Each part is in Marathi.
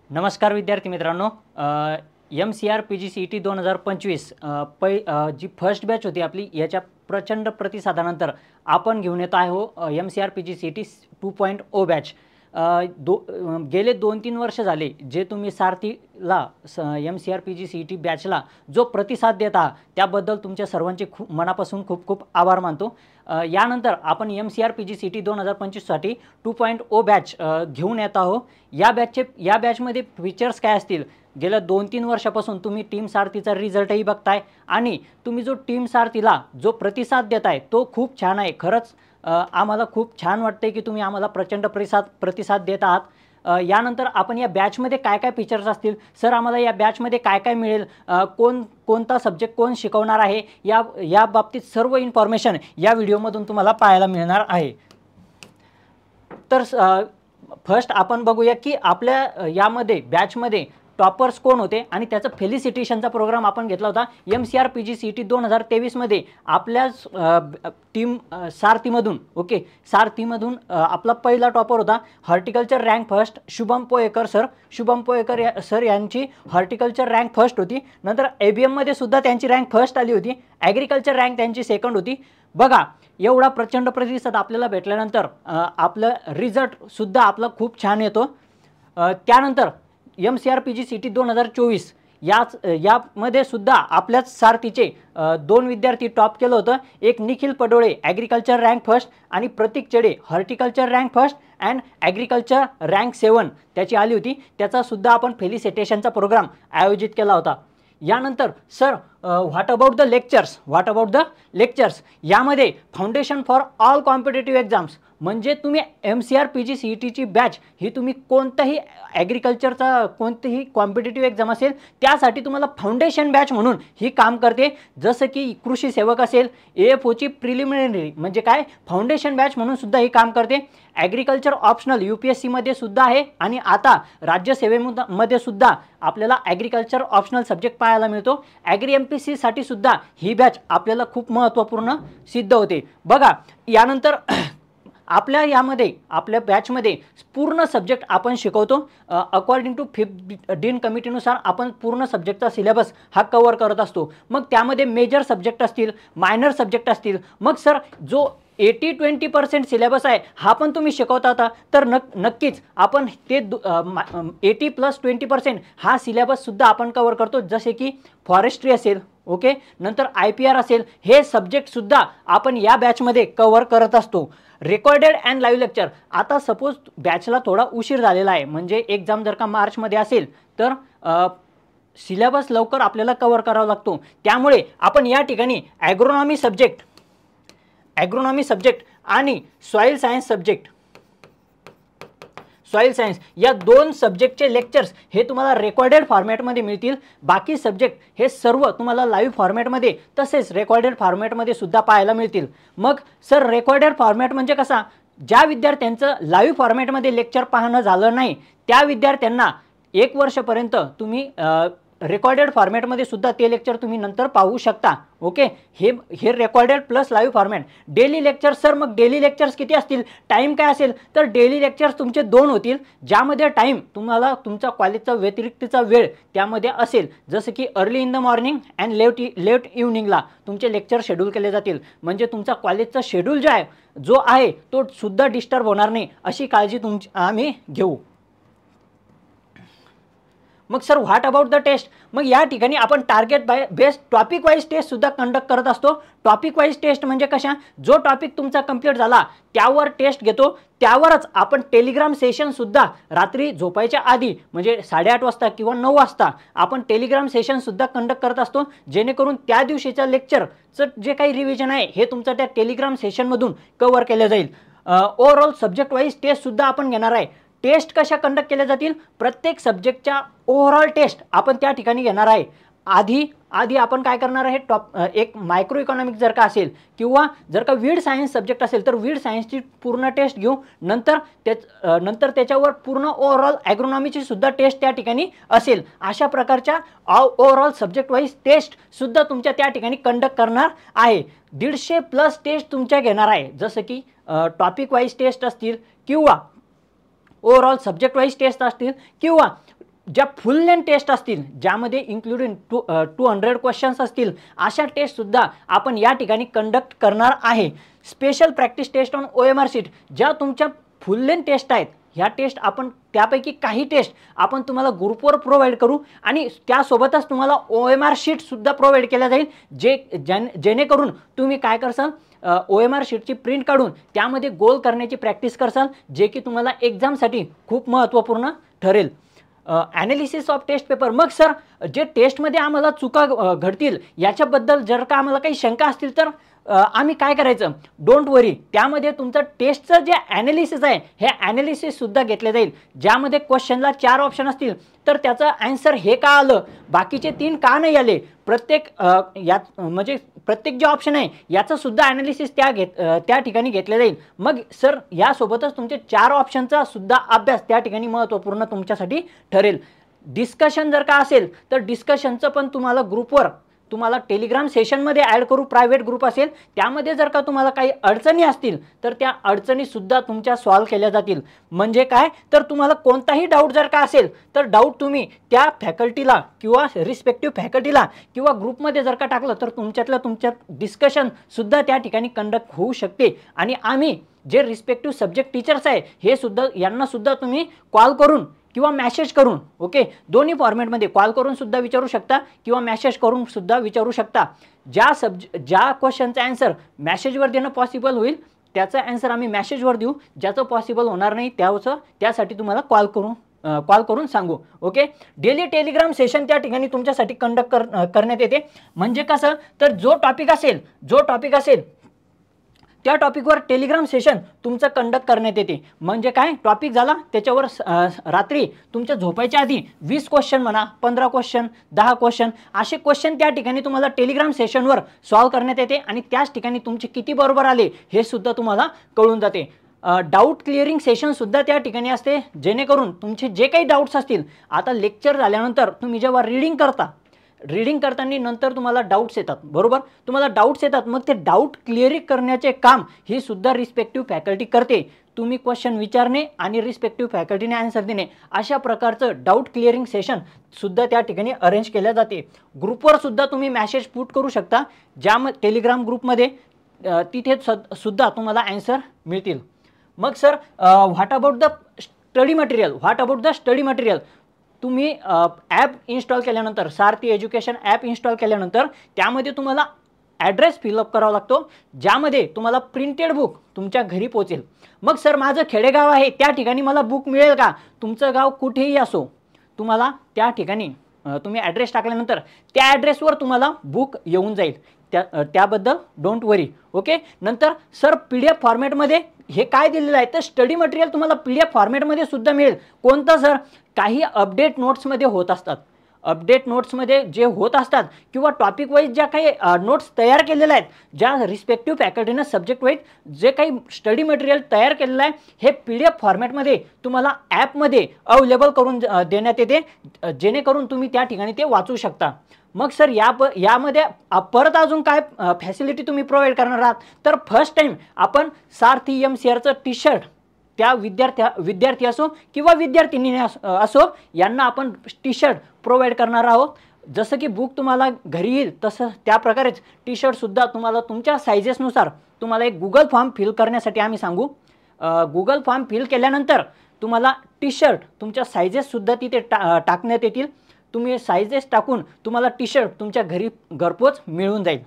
नमस्कार विद्यार्थी मित्रांनो, MCR PGCET 2025 जी फर्स्ट बॅच होती आपली, याच्या प्रचंड प्रतिसादानंतर आपण घेऊन येत आहो MCR PGCET 2.0 बॅच। गेले 2-3 वर्ष झाले जे तुम्ही सारथीला MCR PGCET बॅचला जो प्रतिसाद देत आहात त्याबद्दल तुमच्या सर्वांचे खूप मनापासून खूप खूप आभार मानतो। यानंतर आपण MCR PGCET 2025 साठी 2.0 बॅच घेऊन येत आहोत। या बॅचमध्ये फीचर्स काय असतील, गेल्या 2-3 वर्षापासून तुम्ही टीम सारथीचा रिझल्टही बघताय आणि तुम्ही जो टीम सारथीला जो प्रतिसाद देताय तो खूप छान आहे। खरंच आम्हाला खूप छान वाटते की तुम्ही आम्हाला प्रचंड प्रतिसाद देत आहात। यानंतर आपण या बॅचमध्ये काय काय फीचर्स असतील, सर आम्हाला या बॅचमध्ये काय काय मिळेल, कोणता सब्जेक्ट कोण शिकवणार आहे, या बाबतीत सर्व इन्फॉर्मेशन या व्हिडिओमधून तुम्हाला पाहायला मिळणार आहे। तर फर्स्ट आपण बघूया की आपल्या यामध्ये बॅचमध्ये टॉपर्स कोण होते आणि त्याचं फेलिसिटेशनचा प्रोग्राम आपण घेतला होता। MCR PGCET 2023 मध्ये आपल्याच टीम सारथीमधून सारथीमधून आपला पहिला टॉपर होता horticulture rank first Shubham Poyekar sir. Shubham Poyekar sir यांची हॉर्टिकल्चर रँक फर्स्ट होती। नंतर ABM मध्ये सुद्धा त्यांची रँक फर्स्ट आली होती। ॲग्रिकल्चर रँक त्यांची सेकंड होती। बघा एवढा प्रचंड प्रतिसाद आपल्याला भेटल्यानंतर आपलं रिझल्ट सुद्धा आपला खूप छान येतो। त्यानंतर MCR PGCET 2024 यामध्ये सुद्धा आपल्याच सारथीचे 2 विद्यार्थी टॉप केलं होतं। एक Nikhil Padole agriculture rank first आणि प्रतीक चेडे horticulture rank first and agriculture rank 7 त्याची आली होती। त्याचा सुद्धा आपण फेलिसिटेशनचा प्रोग्राम आयोजित केला होता। यानंतर sir what about the lectures यामध्ये foundation for all competitive exams, म्हणजे तुम्ही MCR PGCETची बॅच ही तुम्ही कोणताही ॲग्रिकल्चरचा कोणतीही कॉम्पिटिटिव्ह एक्झाम असेल त्यासाठी तुम्हाला फाउंडेशन बॅच म्हणून ही काम करते। जसं की कृषी सेवक असेल, AFOची प्रिलिमिनरी म्हणजे काय फाउंडेशन बॅच म्हणून सुद्धा ही काम करते। ॲग्रिकल्चर ऑप्शनल UPSC मध्ये सुद्धा आहे आणि आता राज्यसेवेमध्ये सुद्धा आपल्याला ॲग्रिकल्चर ऑप्शनल सब्जेक्ट पाहायला मिळतो। ॲग्री MPC साठी सुद्धा ही बॅच आपल्याला खूप महत्त्वपूर्ण सिद्ध होते। बघा यानंतर आपल्या बॅचमध्ये पूर्ण सब्जेक्ट आपण शिकवतो। अकॉर्डिंग टू 5th डीन कमिटीनुसार आपण पूर्ण सब्जेक्टचा सिलेबस हा कव्हर करत असतो। मग त्यामध्ये मेजर सब्जेक्ट असतील, मायनर सब्जेक्ट असतील। मग सर जो 80-20% सिलेबस आहे हा पण तुम्ही शिकवता आता, तर नक्कीच आपण ते 80 + 20% हा सिलेबस सुद्धा आपण कव्हर करतो। जसे की फॉरेस्ट्री असेल, नंतर IPR असेल, हे सब्जेक्ट सुद्धा आपण या बॅचमध्ये कव्हर करत असतो। रेकॉर्डेड अँड लाईव्ह लेक्चर, आता सपोज बॅचला थोडा उशीर झालेला आहे, म्हणजे एक्झाम जर का मार्चमध्ये असेल तर सिलेबस लवकर आपल्याला कव्हर करावा लागतो। त्यामुळे आपण या ठिकाणी ॲग्रोनॉमी सब्जेक्ट आणि सॉईल सायन्स या 2 सब्जेक्टचे लेक्चर्स हे तुम्हाला रेकॉर्डेड फॉर्मॅटमध्ये मिळतील। बाकी सब्जेक्ट हे सर्व तुम्हाला लाईव्ह फॉर्मॅटमध्ये तसेच रेकॉर्डेड फॉर्मॅटमध्ये सुद्धा पाहायला मिळतील। मग सर रेकॉर्डेड फॉर्मॅट म्हणजे कसा, ज्या विद्यार्थ्यांचं लाईव्ह फॉर्मॅटमध्ये लेक्चर पाहणं झालं नाही त्या विद्यार्थ्यांना 1 वर्षापर्यंत तुम्ही रेकॉर्डेड फॉर्मॅटमध्ये सुद्धा ते लेक्चर तुम्ही नंतर पाहू शकता। हे recorded plus live format. Daily lectures, sir मग डेली लेक्चर्स किती असतील, टाइम काय असेल, तर डेली लेक्चर्स तुमचे 2 होतील, ज्यामध्ये टाइम तुम्हाला तुमचा कॉलेजचा व्यतिरिक्तचा वेळ त्यामध्ये असेल। जसं की early in the morning and late इव्हनिंगला तुमचे लेक्चर शेड्यूल केले जातील, म्हणजे तुमचा कॉलेजचा शेड्यूल जो आहे तो सुद्धा डिस्टर्ब होणार नाही अशी काळजी आम्ही घेऊ। मग sir what about the test, मग या ठिकाणी आपण target based topic wise test सुद्धा कंडक्ट करत असतो। टॉपिक वाईज टेस्ट म्हणजे कशा, जो टॉपिक तुमचा कंप्लीट झाला त्यावर टेस्ट घेतो, त्यावरच आपण टेलिग्राम सेशन सुद्धा रात्री झोपायच्या आधी म्हणजे 8:30 वाजता किंवा 9 वाजता आपण टेलिग्राम सेशन सुद्धा कंडक्ट करत असतो, जेणेकरून त्या दिवशीच्या लेक्चरचं जे काही रिव्हिजन आहे हे तुमचं त्या टेलिग्राम सेशनमधून कव्हर केलं जाईल। ओव्हरऑल सब्जेक्ट वाईज टेस्ट सुद्धा आपण घेणार आहे। टेस्ट कशा कंडक्ट केल्या जातील, प्रत्येक सब्जेक्टच्या ओव्हरऑल टेस्ट आपण त्या ठिकाणी घेणार आहे। आधी आपण काय करणार आहे, एक मायक्रो इकॉनॉमिक्स जर का असेल किंवा जर का वीड सायन्स सब्जेक्ट असेल तर वीड सायन्सची पूर्ण टेस्ट घेऊ, नंतर त्याच्यावर पूर्ण ओव्हरऑल ॲग्रोनॉमीची सुद्धा टेस्ट त्या ठिकाणी असेल। अशा प्रकारच्या ओव्हरऑल सब्जेक्ट वाईज टेस्ट सुद्धा तुमच्या त्या ठिकाणी कंडक्ट करणार आहे। 150+ टेस्ट तुमच्या घेणार आहे, जसं की टॉपिक वाईज टेस्ट असतील किंवा ओव्हरऑल सब्जेक्ट वाईज टेस्ट असतील किंवा ज्या फुल लेंथ टेस्ट असतील, ज्यामध्ये इन्क्लुडिंग 200 क्वेश्चन्स असतील, अशा टेस्टसुद्धा आपण या ठिकाणी कंडक्ट करणार आहे. Special practice test on OMR sheet, ज्या तुमच्या फुल लेंथ टेस्ट आहेत, ह्या टेस्ट आपण त्यापैकी काही टेस्ट आपण तुम्हाला ग्रुपवर प्रोव्हाइड करू आणि त्यासोबतच तुम्हाला OMR शीटसुद्धा प्रोव्हाइड केल्या जाईल, जेणेकरून तुम्ही काय करसाल, OMR शीटची प्रिंट काढून त्यामध्ये गोल करण्याची प्रॅक्टिस करसाल, जे की तुम्हाला एक्झामसाठी खूप महत्त्वपूर्ण ठरेल. Analysis of test paper. मग सर, जे टेस्टमध्ये आम्हाला चुका घडतील याच्याबद्दल जर का आम्हाला काही शंका असतील तर आम्ही काय करायचं? डोंट वरी, त्यामध्ये तुमचं टेस्टचं जे ॲनालिसिस आहे हे ॲनालिसिससुद्धा घेतले जाईल, ज्यामध्ये क्वेश्चनला 4 ऑप्शन असतील तर त्याचं ॲन्सर हे का आलं, बाकीचे 3 का नाही आले, प्रत्येक यात म्हणजे प्रत्येक जे ऑप्शन आहे याचं सुद्धा ॲनालिसिस त्या ठिकाणी घेतले जाईल. मग सर, यासोबतच तुमचे 4 ऑप्शनचा सुद्धा अभ्यास त्या ठिकाणी महत्त्वपूर्ण तुमच्यासाठी ठरेल. डिस्कशन जर का असेल तर डिस्कशनचं पण तुम्हाला ग्रुपवर तुम्हाला टेलिग्राम सेशनमध्ये ॲड करू, प्रायव्हेट ग्रुप असेल त्यामध्ये जर का तुम्हाला काही अडचणी असतील तर त्या अडचणीसुद्धा तुमच्या सॉल्व्ह केल्या जातील. म्हणजे काय, तर तुम्हाला कोणताही डाऊट जर का असेल तर डाऊट तुम्ही त्या फॅकल्टीला किंवा रिस्पेक्टिव्ह फॅकल्टीला किंवा ग्रुपमध्ये जर का टाकलं तर तुमच्यात डिस्कशनसुद्धा त्या ठिकाणी कंडक्ट होऊ शकते. आणि आम्ही जे रिस्पेक्टिव्ह सब्जेक्ट टीचर्स आहे हे सुद्धा, यांनासुद्धा तुम्ही कॉल करून किंवा मॅसेज करून, ओके, दोन्ही फॉर्मॅटमध्ये कॉल करून सुद्धा विचारू शकता किंवा मॅसेज करून सुद्धा विचारू शकता. ज्या क्वेश्चनचा ॲन्सर मॅसेजवर देणं पॉसिबल होईल त्याचा ॲन्सर आम्ही मॅसेजवर देऊ, ज्याचं पॉसिबल होणार नाही त्यासाठी तुम्हाला कॉल करून सांगू. ओके, डेली टेलिग्राम सेशन त्या ठिकाणी तुमच्यासाठी कंडक्ट करण्यात येते. म्हणजे कसं, तर जो टॉपिक असेल त्या टॉपिकवर टेलिग्राम सेशन तुमचं कंडक्ट करण्यात येते. म्हणजे काय, टॉपिक झाला त्याच्यावर रात्री तुमच्या झोपायच्या आधी 20 क्वेश्चन म्हणा, 15 क्वेश्चन, 10 क्वेश्चन असे क्वेश्चन त्या ठिकाणी तुम्हाला टेलिग्राम सेशनवर सॉल्व्ह करण्यात येते आणि त्याच ठिकाणी तुमचे किती बरोबर आले हे सुद्धा तुम्हाला कळून जाते. डाऊट क्लिअरिंग सेशनसुद्धा त्या ठिकाणी असते, जेणेकरून तुमचे जे काही डाऊट्स असतील, आता लेक्चर झाल्यानंतर तुम्ही जेव्हा रीडिंग करताना नंतर तुम्हाला डाऊट्स येतात, बरोबर, तुम्हाला डाऊट्स येतात, मग ते डाऊट क्लिअरिंग करण्याचे काम ही सुद्धा रिस्पेक्टिव्ह फॅकल्टी करते. तुम्ही क्वेश्चन विचारणे आणि रिस्पेक्टिव्ह फॅकल्टीने आन्सर देणे, अशा प्रकारचं डाऊट क्लिअरिंग सेशन सुद्धा त्या ठिकाणी अरेंज केल्या जाते. ग्रुपवर सुद्धा तुम्ही मॅसेज पुट करू शकता, टेलिग्राम ग्रुपमध्ये तिथे सुद्धा तुम्हाला आन्सर मिळतील. मग sir, what about the study material, तुम्ही ॲप इन्स्टॉल केल्यानंतर, सारथी एज्युकेशन ॲप इन्स्टॉल केल्यानंतर त्यामध्ये तुम्हाला ॲड्रेस फिलअप करावा लागतो, ज्यामध्ये तुम्हाला प्रिंटेड बुक तुमच्या घरी पोहोचेल. मग सर, माझं खेडेगाव आहे, त्या ठिकाणी मला बुक मिळेल का? तुमचं गाव कुठेही असो, तुम्हाला त्या ठिकाणी तुम्ही ॲड्रेस टाकल्यानंतर त्या ॲड्रेसवर तुम्हाला बुक येऊन जाईल. त्याबद्दल डोंट वरी. ओके, नंतर सर, PDF फॉर्मॅटमध्ये हे काय दिलेलं आहे, तर स्टडी मटेरियल तुम्हाला PDF फॉर्मॅटमध्ये सुद्धा मिळेल. कोणतं सर? काही अपडेट नोट्समध्ये होत असतात, अपडेट नोट्समध्ये जे होत असतात किंवा टॉपिक वाईज ज्या काही नोट्स तयार केलेल्या आहेत, ज्या रिस्पेक्टिव्ह फॅकल्टीनं सब्जेक्ट वाईज जे काही स्टडी मटेरियल तयार केलेलं आहे, हे PDF फॉर्मॅटमध्ये तुम्हाला ॲपमध्ये अवेलेबल करून देण्यात येते, जेणेकरून तुम्ही त्या ठिकाणी ते वाचू शकता. मग सर, यामध्ये परत अजून काय फॅसिलिटी तुम्ही प्रोव्हाइड करणार आहात, तर फर्स्ट टाईम आपण सारथी MCRचं टी-शर्ट त्या विद्यार्थी असो किंवा विद्यार्थिनी असो यांना आपण टी-शर्ट प्रोव्हाइड करणार आहोत. जसं की बुक तुम्हाला घरी येईल तसं त्या प्रकारेच टी-शर्टसुद्धा तुम्हाला तुमच्या सायझेसनुसार तुम्हाला एक गुगल फॉर्म फिल करण्यासाठी आम्ही सांगू. गुगल फॉर्म फिल केल्यानंतर तुम्हाला टी-शर्ट तुमच्या सायझेससुद्धा तिथे टाकण्यात येतील. तुम्ही सायझेस टाकून तुम्हाला टी-शर्ट तुमच्या घरपोच मिळून जाईल.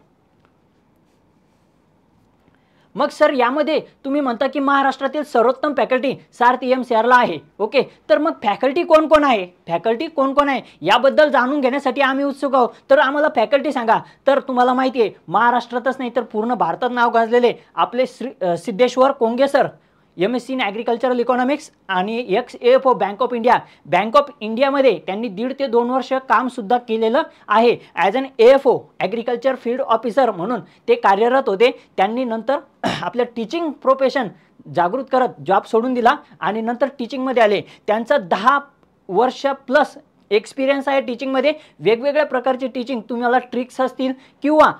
मग सर, यामध्ये तुम्ही म्हणता की महाराष्ट्रातील सर्वोत्तम फॅकल्टी सारथी MCRला आहे. ओके, तर मग फॅकल्टी कोण आहे याबद्दल जाणून घेण्यासाठी आम्ही उत्सुक आहोत. तर आम्हाला फॅकल्टी सांगा. तर तुम्हाला माहिती आहे, महाराष्ट्रातच नाही तर पूर्ण भारतात नाव गाजलेले आपले Siddheshwar Konge sir, MSc in agricultural economics आणि XAFO बँक ऑफ इंडियामध्ये त्यांनी 1.5 ते 2 वर्ष कामसुद्धा केलेलं आहे. As an AFO agriculture field officer म्हणून ते कार्यरत होते. त्यांनी नंतर आपलं टीचिंग प्रोफेशन जागृत करत जॉब सोडून दिला आणि नंतर टीचिंगमध्ये आले. त्यांचा 10 वर्ष प्लस एक्सपिरियन्स आहे टीचिंगमध्ये. वेगवेगळ्या प्रकारची टीचिंग, तुम्हाला ट्रिक्स असतील किंवा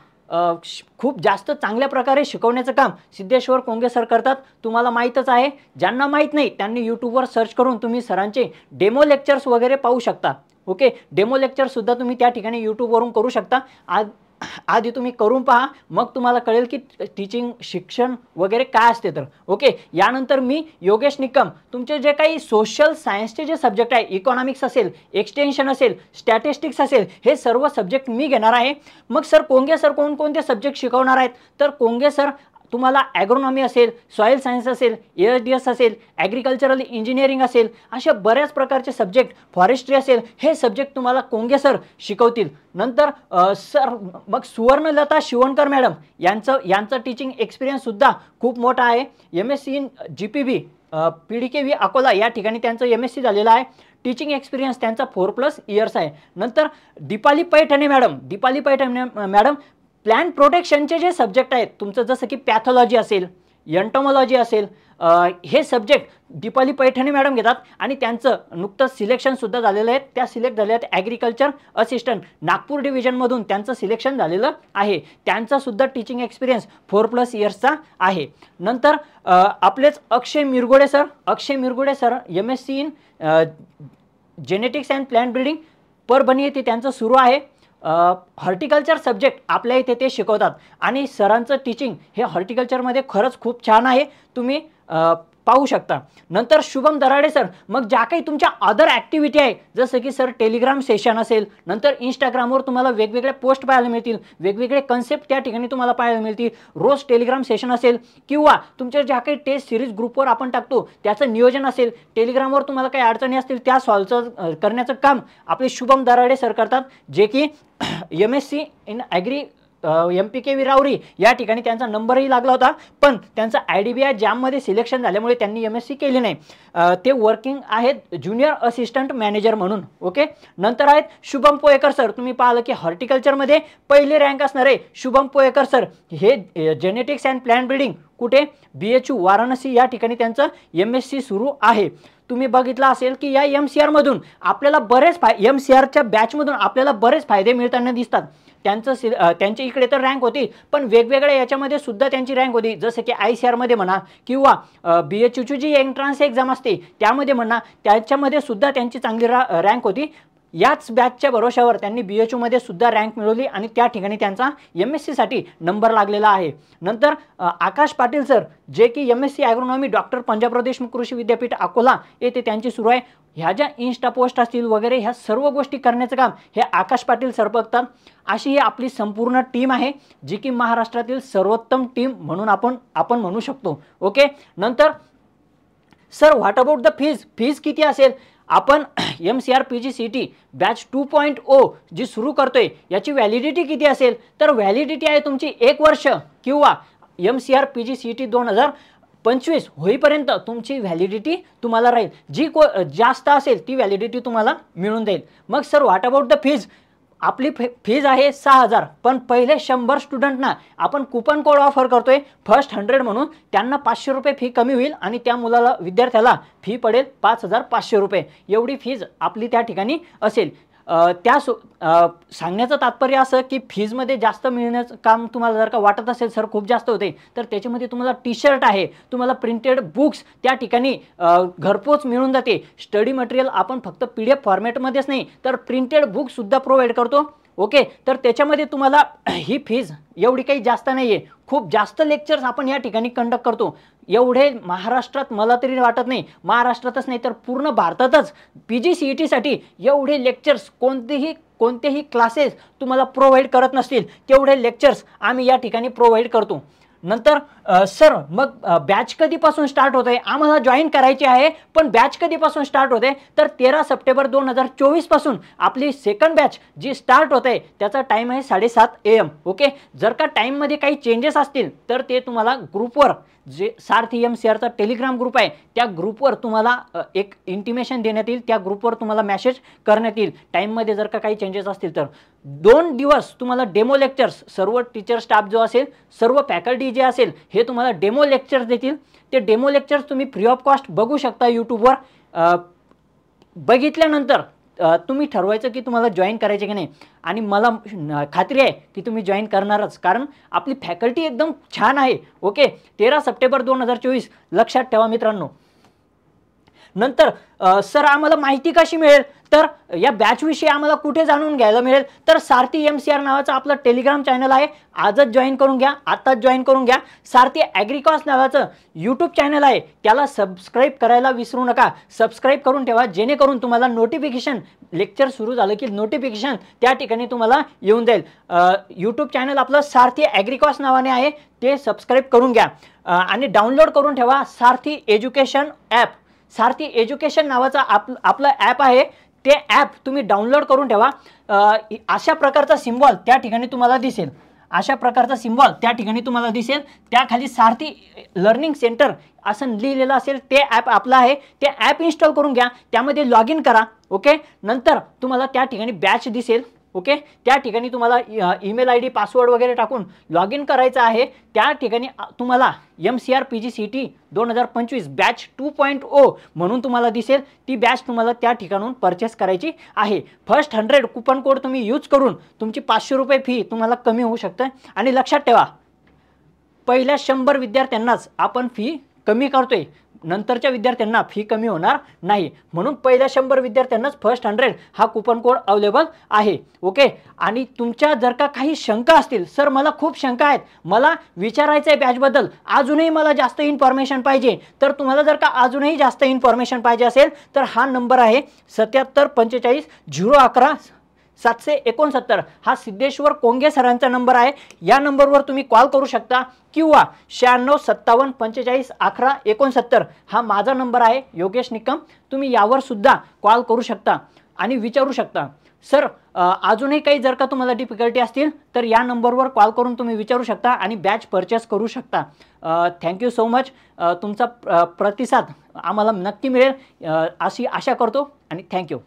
खूप जास्त चांगल्या प्रकारे शिकवण्याचं काम सिद्धेश्वर कोंगे सर करतात, तुम्हाला माहीतच आहे. ज्यांना माहीत नाही त्यांनी यूट्यूबवर सर्च करून तुम्ही सरांचे डेमो लेक्चर्स वगैरे पाहू शकता. ओके, डेमो लेक्चरसुद्धा तुम्ही त्या ठिकाणी यूट्यूबवरून करू शकता. आधी तुम्ही करून पहा, मग तुम्हाला कळेल की टीचिंग शिक्षण वगैरे काय असते. तर ओके, यानंतर मी योगेश निकम तुमचे जे काही सोशल सायन्सचे जे सब्जेक्ट आहे, इकॉनॉमिक्स असेल, एक्सटेन्शन असेल, स्टॅटिस्टिक्स असेल, हे सर्व सब्जेक्ट मी घेणार आहे. मग सर कोंगे सर कोणकोणते सब्जेक्ट शिकवणार आहेत, तर कोंगे सर तुम्हाला ॲग्रोनॉमी असेल, सॉईल सायन्स असेल, ASDS असेल, ॲग्रिकल्चरल इंजिनिअरिंग असेल, अशा बऱ्याच प्रकारचे सब्जेक्ट, फॉरेस्ट्री असेल, हे सब्जेक्ट तुम्हाला कोंगे सर शिकवतील. नंतर सर मग सुवर्णलता शिवणकर मॅडम यांचं टीचिंग एक्सपिरियन्ससुद्धा खूप मोठा आहे. MSc in GPB PDKV Akola या ठिकाणी त्यांचं MSc झालेलं आहे. टीचिंग एक्सपिरियन्स त्यांचा 4+ इयर्स आहे. नंतर दीपाली पैठणे मॅडम प्लॅन्ट प्रोटेक्शनचे जे सब्जेक्ट आहेत तुमचं, जसं की पॅथॉलॉजी असेल, एंटोमॉलॉजी असेल, हे सब्जेक्ट दीपाली पैठणे मॅडम घेतात आणि त्यांचं नुकतंच सिलेक्शनसुद्धा झालेलं आहे. त्या सिलेक्ट झाले आहेत ॲग्रिकल्चर असिस्टंट नागपूर डिव्हिजनमधून त्यांचं सिलेक्शन झालेलं आहे. त्यांचासुद्धा टीचिंग एक्सपिरियन्स 4+ इयर्सचा आहे. नंतर आपलेच Akshay Mirgude sir MSc in genetics and plant breeding Parbhani येथे त्यांचं सुरू आहे. हॉर्टिकल्चर सब्जेक्ट आपल्या इथे ते शिकवतात आणि सरांचं टीचिंग हे हॉर्टिकल्चरमध्ये खरंच खूप छान आहे, तुम्ही पाहू शकता. नंतर शुभम दराडे सर, मग ज्या काही तुमच्या अदर ॲक्टिव्हिटी आहे, जसं की सर टेलिग्राम सेशन असेल, नंतर इंस्टाग्रामवर तुम्हाला वेगवेगळे पोस्ट पाहायला मिळतील, वेगवेगळे कन्सेप्ट त्या ठिकाणी तुम्हाला पाहायला मिळतील. रोज टेलिग्राम सेशन असेल किंवा तुमच्या ज्या काही टेस्ट सिरीज ग्रुपवर आपण टाकतो त्याचं नियोजन असेल, टेलिग्रामवर तुम्हाला काही अडचणी असतील त्या सॉल्व्ह करण्याचं काम आपले शुभम दराडे सर करतात, जे की MSc in agree MPKV Rahuri या ठिकाणी त्यांचा नंबरही लागला होता, पण त्यांचा IDBI जॅममध्ये सिलेक्शन झाल्यामुळे त्यांनी MSc केली नाही. ते वर्किंग आहेत ज्युनियर असिस्टंट मॅनेजर म्हणून. ओके, नंतर आहेत शुभम पोयेकर सर. तुम्ही पाहिलं की हॉर्टिकल्चरमध्ये पहिली रँक असणारे शुभम पोयेकर सर, हे जेनेटिक्स अँड प्लांट ब्रीडिंग कुठे BHU वाराणसी या ठिकाणी त्यांचं MSc सुरू आहे. तुम्ही बघितलं असेल की या MCRमधून आपल्याला MCRच्या बॅचमधून आपल्याला बरेच फायदे मिळताना दिसतात. त्यांच्या इकडे तर रँक होती, पण वेगवेगळ्या याच्यामध्ये सुद्धा त्यांची रँक होती, जसं की ICRमध्ये म्हणा किंवा BHUची जी एंट्रन्स एक्झाम असते त्यामध्ये म्हणा, त्याच्यामध्ये सुद्धा त्यांची चांगली रँक होती. याच बॅचच्या भरोशावर त्यांनी BHUमध्ये सुद्धा रँक मिळवली आणि त्या ठिकाणी त्यांचा MScसाठी नंबर लागलेला आहे. नंतर आकाश पाटील सर, जे की MSc agronomy doctor Panjabrao Deshmukh कृषी विद्यापीठ अकोला येथे त्यांची सुरू आहे. ह्या ज्या इन्स्टा पोस्ट असतील वगैरे ह्या सर्व गोष्टी करण्याचं काम हे आकाश पाटील सर बघतात. अशी ही आपली संपूर्ण टीम आहे, जी की महाराष्ट्रातील सर्वोत्तम टीम म्हणून आपण म्हणू शकतो. ओके, नंतर sir what about the fees किती असेल, आपण MCR PGCET बॅच 2.0 जी सुरू करतोय याची व्हॅलिडिटी किती असेल, तर व्हॅलिडिटी आहे तुमची 1 वर्ष किंवा MCR PGCET 2025 होईपर्यंत तुमची व्हॅलिडिटी तुम्हाला राहील. जी जास्त असेल ती व्हॅलिडिटी तुम्हाला मिळून जाईल. मग sir what about the fees, आपली फीज आहे 6,000, पण पहिले 100 स्टुडंटना आपण कुपन कोड ऑफर करतोय फर्स्ट 100 म्हणून, त्यांना 500 रुपये फी कमी होईल आणि त्या विद्यार्थ्याला फी पडेल 5,500 रुपये. एवढी फीज आपली त्या ठिकाणी असेल. सांगण्याचं तात्पर्य असं की फीजमध्ये जास्त मिळण्याचं काम तुम्हाला जर का वाटत असेल सर खूप जास्त होते, तर त्याच्यामध्ये तुम्हाला टी-शर्ट आहे, तुम्हाला प्रिंटेड बुक्स त्या ठिकाणी घरपोच मिळून जाते. स्टडी मटेरियल आपण फक्त PDF फॉर्मॅटमध्येच नाही तर प्रिंटेड बुकसुद्धा प्रोव्हाइड करतो. ओके, तर त्याच्यामध्ये तुम्हाला ही फीज एवढी काही जास्त नाही आहे. खूप जास्त लेक्चर्स आपण या ठिकाणी कंडक्ट करतो. एवढे महाराष्ट्रात मला तरी वाटत नाही, महाराष्ट्रातच नाही तर पूर्ण भारतातच PGCETसाठी एवढे लेक्चर्स कोणतेही क्लासेस तुम्हाला प्रोव्हाइड करत नसतील, तेवढे लेक्चर्स आम्ही या ठिकाणी प्रोव्हाइड करतो. नंतर सर मग बॅच कधीपासून स्टार्ट होते, आम्हाला जॉईन करायची आहे, पण बॅच कधीपासून स्टार्ट होते, तर 13 सप्टेंबर 2024 पासून आपली सेकंड बॅच जी स्टार्ट होते त्याचा टाईम आहे 7:30 AM. ओके, जर का टाईममध्ये काही चेंजेस असतील तर ते तुम्हाला ग्रुपवर, जे सारथी MCRचा टेलिग्राम ग्रुप आहे त्या ग्रुपवर तुम्हाला एक इंटिमेशन देण्यात येईल, त्या ग्रुपवर तुम्हाला मेसेज करण्यात येईल. टाईममध्ये जर का काही चेंजेस असतील तर 2 दिवस तुम्हाला डेमो लेक्चर्स, सर्व टीचर स्टाफ जो असेल, सर्व फॅकल्टी जे असेल हे तुम्हाला डेमो लेक्चर्स देतील. ते डेमो लेक्चर्स तुम्ही फ्री ऑफ कॉस्ट बघू शकता यूट्यूबवर. बघितल्यानंतर तुम्ही ठरवायचं की तुम्हाला जॉईन करायचे की नाही आणि मला खात्री आहे की तुम्ही जॉईन करणारच, कारण आपली फॅकल्टी एकदम छान आहे. ओके, 13 सप्टेंबर 2024 लक्षात ठेवा मित्रांनो. नंतर सर आम्हाला माहिती कशी मिळेल, तर या बॅचविषयी आम्हाला कुठे जाणून घ्यायला मिळेल, तर सारथी MCR नावाचं आपलं टेलिग्राम चॅनल आहे. आजच जॉईन करून घ्या, आत्ताच जॉईन करून घ्या. सारथी ॲग्रिकॉस नावाचं यूट्यूब चॅनल आहे, त्याला सबस्क्राईब करायला विसरू नका. सबस्क्राईब करून ठेवा, जेणेकरून तुम्हाला नोटिफिकेशन, लेक्चर सुरू झालं की नोटिफिकेशन त्या ठिकाणी तुम्हाला येऊन जाईल. यूट्यूब चॅनल आपलं सारथी ॲग्रिकॉस नावाने आहे, ते सबस्क्राईब करून घ्या. आणि डाउनलोड करून ठेवा सारथी एज्युकेशन ॲप. सारथी एज्युकेशन नावाचा आपलं ॲप आहे, ते ॲप तुम्ही डाउनलोड करून ठेवा. अशा प्रकारचा सिम्बॉल त्या ठिकाणी तुम्हाला दिसेल, अशा प्रकारचा सिम्बॉल त्या ठिकाणी तुम्हाला दिसेल. त्याखाली सारथी लर्निंग सेंटर असं लिहिलेलं असेल, ते ॲप आपलं आहे. ते ॲप इन्स्टॉल करून घ्या, त्यामध्ये लॉग इन करा. ओके, नंतर तुम्हाला त्या ठिकाणी बॅच दिसेल. ओके, त्या ठिकाणी तुम्हाला ईमेल ID पासवर्ड वगैरे टाकून लॉग इन करायचं आहे. त्या ठिकाणी तुम्हाला MCR PGCET 2025 बॅच 2.0 म्हणून तुम्हाला दिसेल. ती बॅच तुम्हाला त्या ठिकाणून परचेस करायची आहे. फर्स्ट 100 कुपन कोड तुम्ही यूज करून तुमची 500 रुपये फी तुम्हाला कमी होऊ शकते. आणि लक्षात ठेवा, पहिल्या 100 विद्यार्थ्यांनाच आपण फी कमी करतोय, नंतरच्या विद्यार्थ्यांना फी कमी होणार नाही. म्हणून पहिल्या 100 विद्यार्थ्यांनाच फर्स्ट 100 हा कुपन कोड अवेलेबल आहे. ओके, आणि तुमच्या जर का काही शंका असतील, सर मला खूप शंका आहेत, मला विचारायचं आहे बॅचबद्दल, अजूनही मला जास्त इन्फॉर्मेशन पाहिजे, तर तुम्हाला जर का अजूनही जास्त इन्फॉर्मेशन पाहिजे असेल तर हा नंबर आहे 7745 011 769. हा सिद्धेश्वर कोंगे सरांचा नंबर आहे. या नंबरवर तुम्ही कॉल करू शकता, किंवा 96 57 45 11 69 हा माझा नंबर आहे, योगेश निकम. तुम्ही यावर सुद्धा कॉल करू शकता आणि विचारू शकता. सर अजूनही काही जर का तुम्हाला डिफिकल्टी असतील तर या नंबरवर कॉल करून तुम्ही विचारू शकता आणि बॅच परचेस करू शकता. Thank you so much. तुमचा प्रतिसाद आम्हाला नक्की मिळेल अशी आशा करतो आणि थँक्यू.